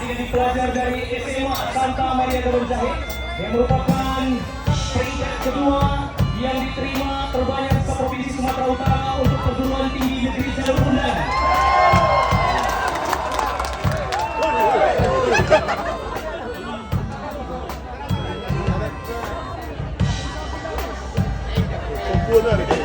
jadi pelajar dari SMA Santa Maria Kebonjahit yang merupakan peringkat kedua yang diterima terbanyak se-Provinsi Sumatera Utara untuk perguruan tinggi negeri jalur undangan. Sempurna nih.